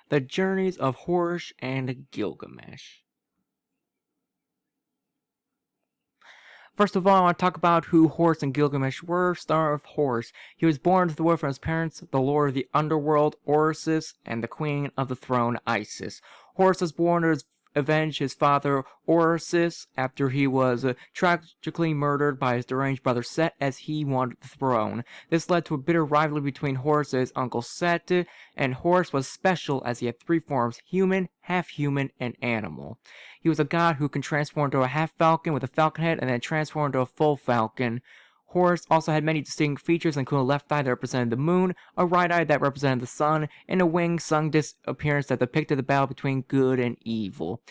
The Journeys of Horus and Gilgamesh. First of all, I want to talk about who Horus and Gilgamesh were. Start with Horus. He was born to the world from his parents, the lord of the underworld, Horus, and the queen of the throne, Isis. Horus was born to avenge his father, Horus, after he was tragically murdered by his deranged brother Set as he wanted the throne. This led to a bitter rivalry between Horus' uncle Set, and Horus was special as he had three forms: human, half-human, and animal. He was a god who can transform into a half-falcon with a falcon head and then transform into a full falcon. Horus also had many distinct features, including a left eye that represented the moon, a right eye that represented the sun, and a winged sun disappearance that depicted the battle between good and evil.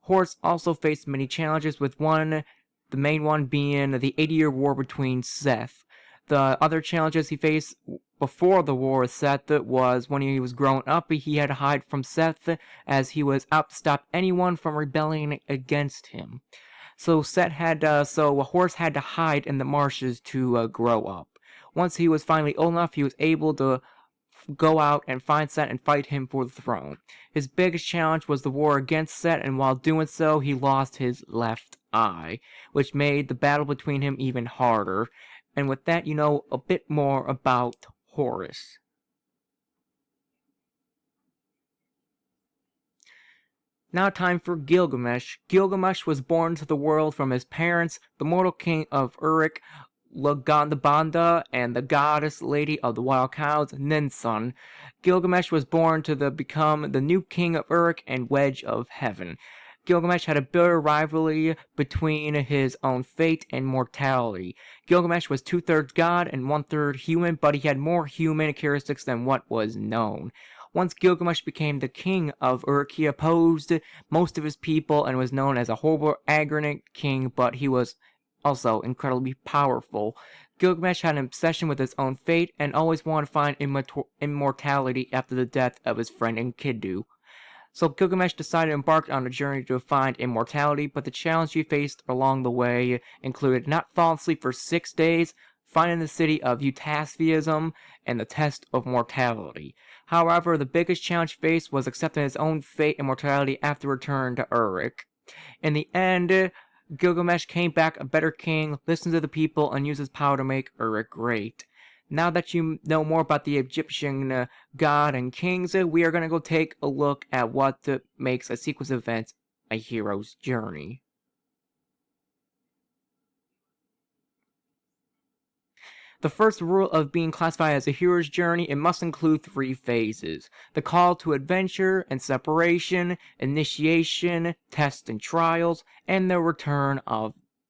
Horus also faced many challenges, with the main one being the 80-year war between Seth. The other challenges he faced before the war with Seth was when he was growing up, he had to hide from Seth as he was out to stop anyone from rebelling against him. So Horus had to hide in the marshes to grow up. Once he was finally old enough, he was able to go out and find Set and fight him for the throne. His biggest challenge was the war against Set, and while doing so, he lost his left eye, which made the battle between him even harder. And with that, you know a bit more about Horus. Now time for Gilgamesh. Gilgamesh was born to the world from his parents, the mortal king of Uruk, Lagandabanda, and the goddess lady of the wild cows, Ninsun. Gilgamesh was born to become the new king of Uruk and Wedge of Heaven. Gilgamesh had a bitter rivalry between his own fate and mortality. Gilgamesh was 2/3 god and 1/3 human, but he had more human characteristics than what was known. Once Gilgamesh became the king of Uruk, he opposed most of his people and was known as a horrible, arrogant king, but he was also incredibly powerful. Gilgamesh had an obsession with his own fate and always wanted to find immortality after the death of his friend Enkidu. So Gilgamesh decided to embark on a journey to find immortality, but the challenge he faced along the way included not falling asleep for 6 days, finding the city of Eutastheism, and the test of mortality. However, the biggest challenge he faced was accepting his own fate and mortality after return to Uruk. In the end, Gilgamesh came back a better king, listened to the people, and used his power to make Uruk great. Now that you know more about the Egyptian god and kings, we are going to go take a look at what makes a sequence of events a hero's journey. The first rule of being classified as a hero's journey, it must include 3 phases: the call to adventure and separation, initiation, tests and trials, and the return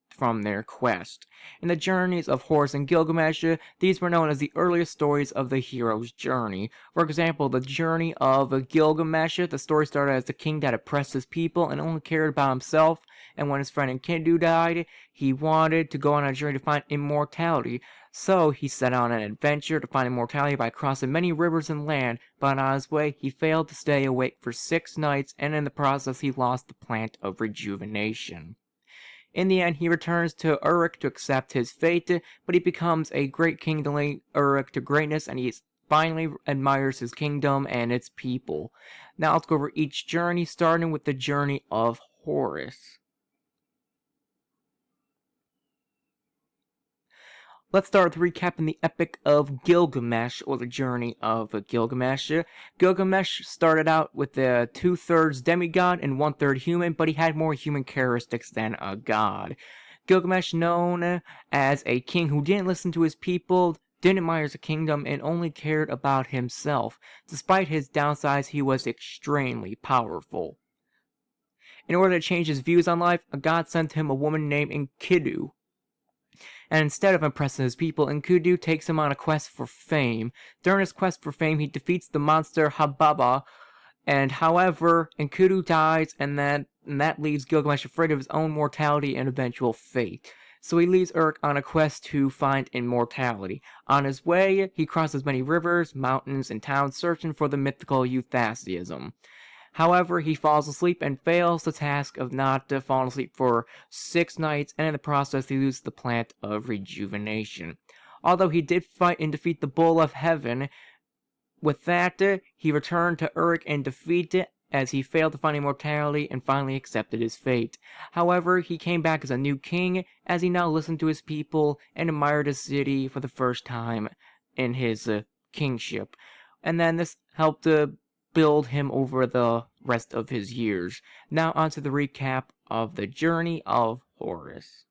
from their quest. In the journeys of Horus and Gilgamesh, these were known as the earliest stories of the hero's journey. For example, the journey of Gilgamesh, the story started as the king that oppressed his people and only cared about himself, and when his friend Enkidu died, he wanted to go on a journey to find immortality. So he set out on an adventure to find immortality by crossing many rivers and land, but on his way he failed to stay awake for 6 nights, and in the process he lost the plant of rejuvenation. In the end, he returns to Uruk to accept his fate, but he becomes a great king to lead Uruk to greatness, and he finally admires his kingdom and its people. Now let's go over each journey, starting with the journey of Horus. Let's start with recapping the Epic of Gilgamesh, or the Journey of Gilgamesh. Gilgamesh started out with the 2/3 demigod and 1/3 human, but he had more human characteristics than a god. Gilgamesh, known as a king who didn't listen to his people, didn't admire his kingdom, and only cared about himself. Despite his downsides, he was extremely powerful. In order to change his views on life, a god sent him a woman named Enkidu. And instead of impressing his people, Enkidu takes him on a quest for fame. During his quest for fame, he defeats the monster Hababa, and however, Enkidu dies, and that leaves Gilgamesh afraid of his own mortality and eventual fate. So he leaves Uruk on a quest to find immortality. On his way, he crosses many rivers, mountains, and towns searching for the mythical Eutastheism. However, he falls asleep and fails the task of not falling asleep for 6 nights, and in the process he loses the plant of rejuvenation. Although he did fight and defeat the Bull of Heaven, With that, he returned to Uruk in defeat as he failed to find immortality and finally accepted his fate. However, he came back as a new king as he now listened to his people and admired his city for the first time in his kingship. And then this helped build him over the rest of his years. Now onto the recap of the journey of Horus.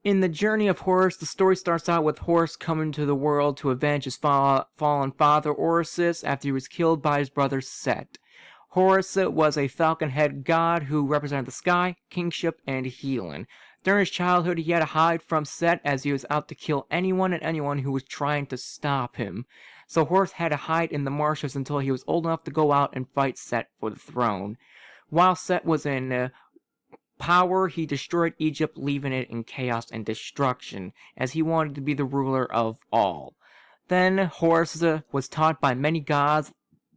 In the journey of Horus, the story starts out with Horus coming to the world to avenge his fallen father Orsis after he was killed by his brother Set. Horus was a falcon-headed god who represented the sky, kingship, and healing. During his childhood, he had to hide from Set as he was out to kill anyone and anyone who was trying to stop him. So Horus had to hide in the marshes until he was old enough to go out and fight Set for the throne. While Set was in power, he destroyed Egypt, leaving it in chaos and destruction, as he wanted to be the ruler of all. Then Horus was taught by many gods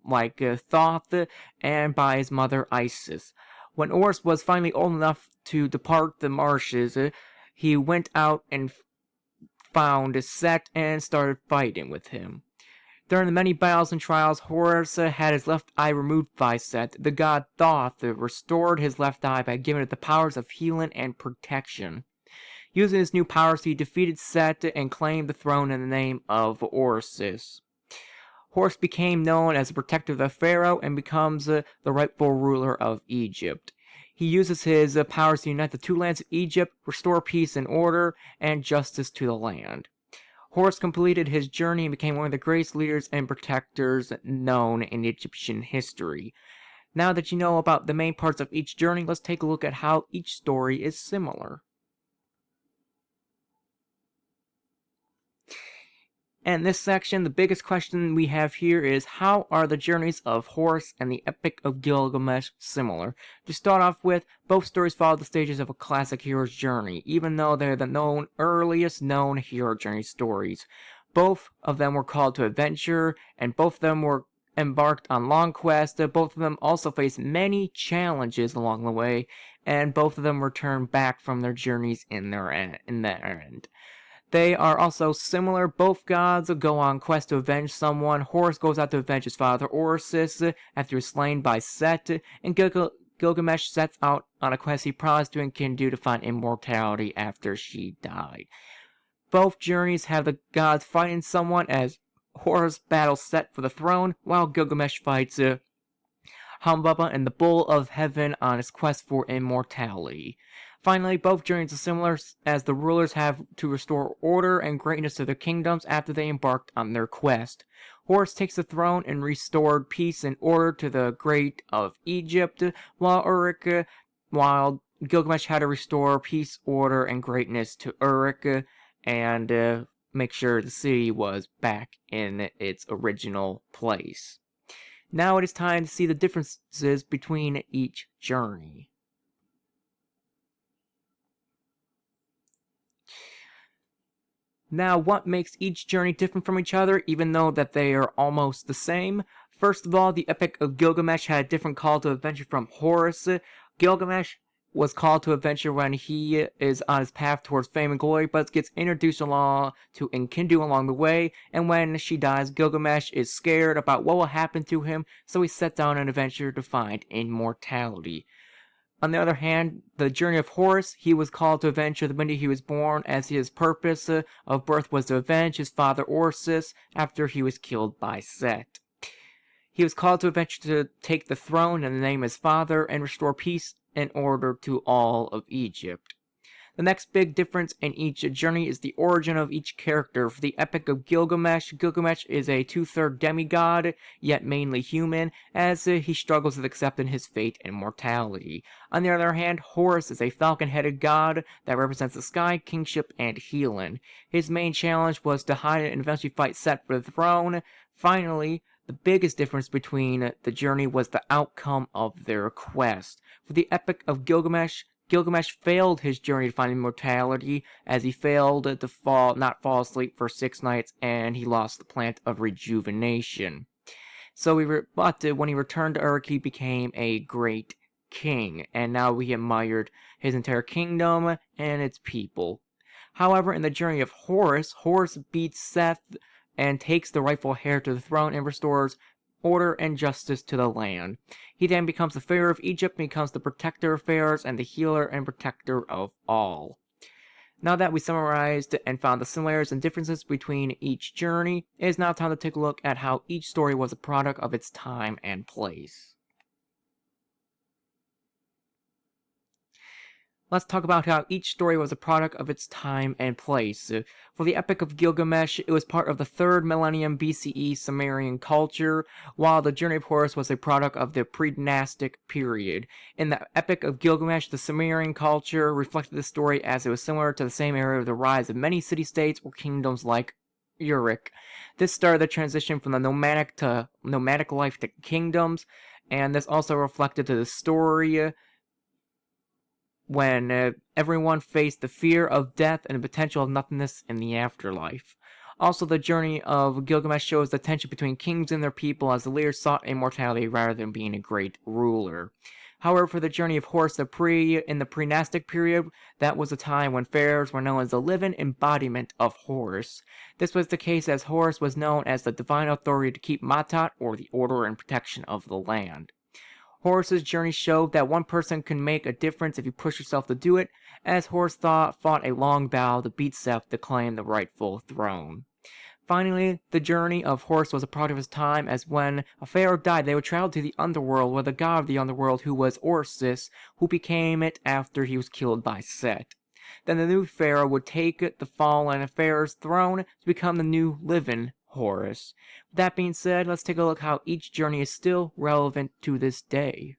like Thoth and by his mother Isis. When Horus was finally old enough to depart the marshes, he went out and found Set and started fighting with him. During the many battles and trials, Horus had his left eye removed by Set. The god Thoth restored his left eye by giving it the powers of healing and protection. Using his new powers, he defeated Set and claimed the throne in the name of Orsis. Horus became known as the protector of the pharaoh and becomes the rightful ruler of Egypt. He uses his powers to unite the two lands of Egypt, restore peace and order, and justice to the land. Horus completed his journey and became one of the greatest leaders and protectors known in Egyptian history. Now that you know about the main parts of each journey, let's take a look at how each story is similar. And this section, the biggest question we have here is, how are the journeys of Horus and the Epic of Gilgamesh similar? To start off with, both stories follow the stages of a classic hero's journey, even though they're the earliest known hero journey stories. Both of them were called to adventure, and both of them were embarked on long quests. Both of them also faced many challenges along the way, and both of them returned back from their journeys in their end. They are also similar. Both gods go on quest to avenge someone. Horus goes out to avenge his father Orsis after he was slain by Set, and Gilgamesh sets out on a quest he promised to Enkidu to find immortality after she died. Both journeys have the gods fighting someone as Horus battles Set for the throne, while Gilgamesh fights Humbaba and the Bull of Heaven on his quest for immortality. Finally, both journeys are similar as the rulers have to restore order and greatness to their kingdoms after they embarked on their quest. Horus takes the throne and restored peace and order to the great of Egypt, while Gilgamesh had to restore peace, order, and greatness to Uruk and make sure the city was back in its original place. Now it is time to see the differences between each journey. Now, what makes each journey different from each other, even though that they are almost the same? First of all, the Epic of Gilgamesh had a different call to adventure from Horus. Gilgamesh was called to adventure when he is on his path towards fame and glory, but gets introduced along to Enkidu along the way, and when she dies, Gilgamesh is scared about what will happen to him, so he sets out on an adventure to find immortality. On the other hand, the journey of Horus, he was called to adventure the minute he was born, as his purpose of birth was to avenge his father Orsis after he was killed by Set. He was called to adventure to take the throne in the name of his father and restore peace and order to all of Egypt. The next big difference in each journey is the origin of each character. For the Epic of Gilgamesh, Gilgamesh is a two-third demigod, yet mainly human, as he struggles with accepting his fate and mortality. On the other hand, Horus is a falcon-headed god that represents the sky, kingship, and healing. His main challenge was to hide and eventually fight Set for the throne. Finally, the biggest difference between the journey was the outcome of their quest. For the Epic of Gilgamesh, Gilgamesh failed his journey to find immortality, as he failed to not fall asleep for 6 nights, and he lost the plant of rejuvenation. But when he returned to Uruk, he became a great king, and now we admired his entire kingdom and its people. However, in the journey of Horus, Horus beats Seth and takes the rightful heir to the throne and restores order and justice to the land. He then becomes the pharaoh of Egypt and becomes the protector of pharaohs and the healer and protector of all. Now that we summarized and found the similarities and differences between each journey, it is now time to take a look at how each story was a product of its time and place. Let's talk about how each story was a product of its time and place. For the Epic of Gilgamesh, it was part of the 3rd millennium BCE Sumerian culture, while the Journey of Horus was a product of the pre-dynastic period. In the Epic of Gilgamesh, the Sumerian culture reflected the story as it was similar to the same era of the rise of many city-states or kingdoms like Uruk. This started the transition from the nomadic life to kingdoms, and this also reflected to the story when everyone faced the fear of death and the potential of nothingness in the afterlife. Also, the journey of Gilgamesh shows the tension between kings and their people as the leaders sought immortality rather than being a great ruler. However, for the journey of Horus, in the pre-Nastic period, that was a time when pharaohs were known as the living embodiment of Horus. This was the case as Horus was known as the divine authority to keep Matat, or the order and protection of the land. Horus's journey showed that one person can make a difference if you push yourself to do it, as Horus fought a long battle to beat Seth to claim the rightful throne. Finally, the journey of Horus was a product of his time, as when a pharaoh died, they would travel to the underworld, where the god of the underworld, who was Horus, who became it after he was killed by Set. Then the new pharaoh would take the fallen pharaoh's throne to become the new living Horus. With that being said, let's take a look how each journey is still relevant to this day.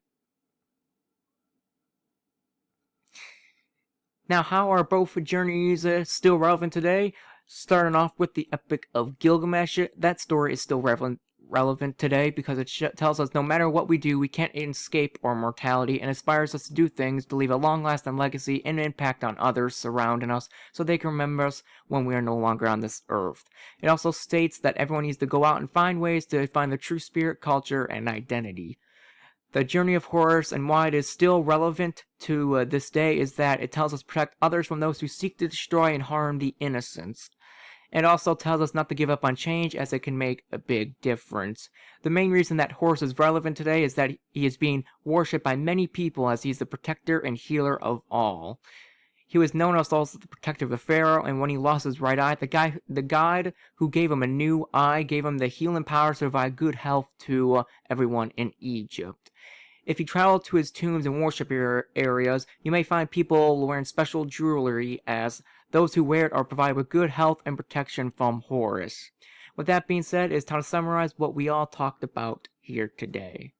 Now, how are both journeys still relevant today? Starting off with the Epic of Gilgamesh, that story is still relevant today because it tells us no matter what we do, we can't escape our mortality, and inspires us to do things to leave a long-lasting legacy and impact on others surrounding us so they can remember us when we are no longer on this earth. It also states that everyone needs to go out and find ways to find their true spirit, culture, and identity. The journey of Horus and why it is still relevant to this day is that it tells us to protect others from those who seek to destroy and harm the innocents. It also tells us not to give up on change, as it can make a big difference. The main reason that Horus is relevant today is that he is being worshipped by many people, as he is the protector and healer of all. He was known as also the protector of the pharaoh, and when he lost his right eye, the god who gave him a new eye gave him the healing power to provide good health to everyone in Egypt. If you travel to his tombs and worship areas, you may find people wearing special jewelry, as those who wear it are provided with good health and protection from Horus. With that being said, it's time to summarize what we all talked about here today.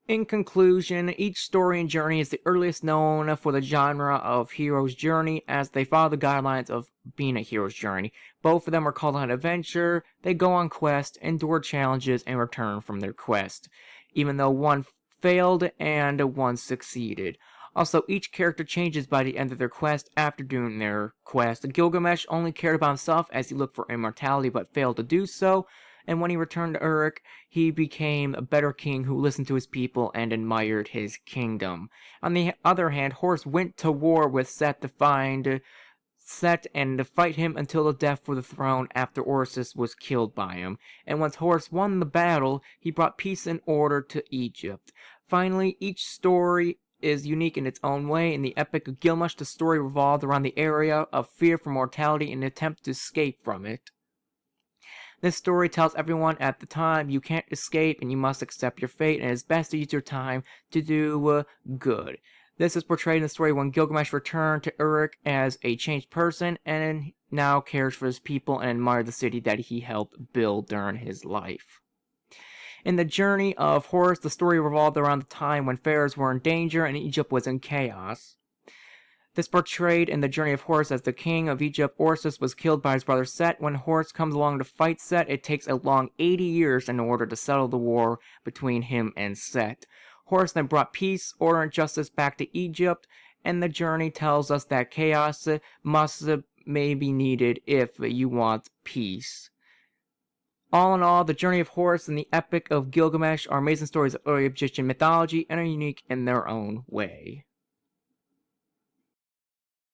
In conclusion, each story and journey is the earliest known for the genre of hero's journey, as they follow the guidelines of being a hero's journey. Both of them are called an adventure. They go on quests, endure challenges, and return from their quest, even though one failed and one succeeded. Also, each character changes by the end of their quest after doing their quest. Gilgamesh only cared about himself as he looked for immortality but failed to do so, and when he returned to Uruk, he became a better king who listened to his people and admired his kingdom. On the other hand, Horus went to war with Set to find Set and to fight him until the death for the throne after Horus was killed by him. And once Horus won the battle, he brought peace and order to Egypt. Finally, each story is unique in its own way. In the Epic of Gilgamesh, the story revolved around the area of fear for mortality and an attempt to escape from it. This story tells everyone at the time you can't escape and you must accept your fate, and it's best to use your time to do good. This is portrayed in the story when Gilgamesh returned to Uruk as a changed person and now cares for his people and admires the city that he helped build during his life. In the journey of Horus, the story revolved around the time when pharaohs were in danger and Egypt was in chaos. This portrayed in the journey of Horus as the king of Egypt. Horus was killed by his brother Set. When Horus comes along to fight Set, it takes a long 80 years in order to settle the war between him and Set. Horus then brought peace, order, and justice back to Egypt, and the journey tells us that chaos may be needed if you want peace. All in all, the journey of Horus and the epic of Gilgamesh are amazing stories of early Egyptian mythology and are unique in their own way.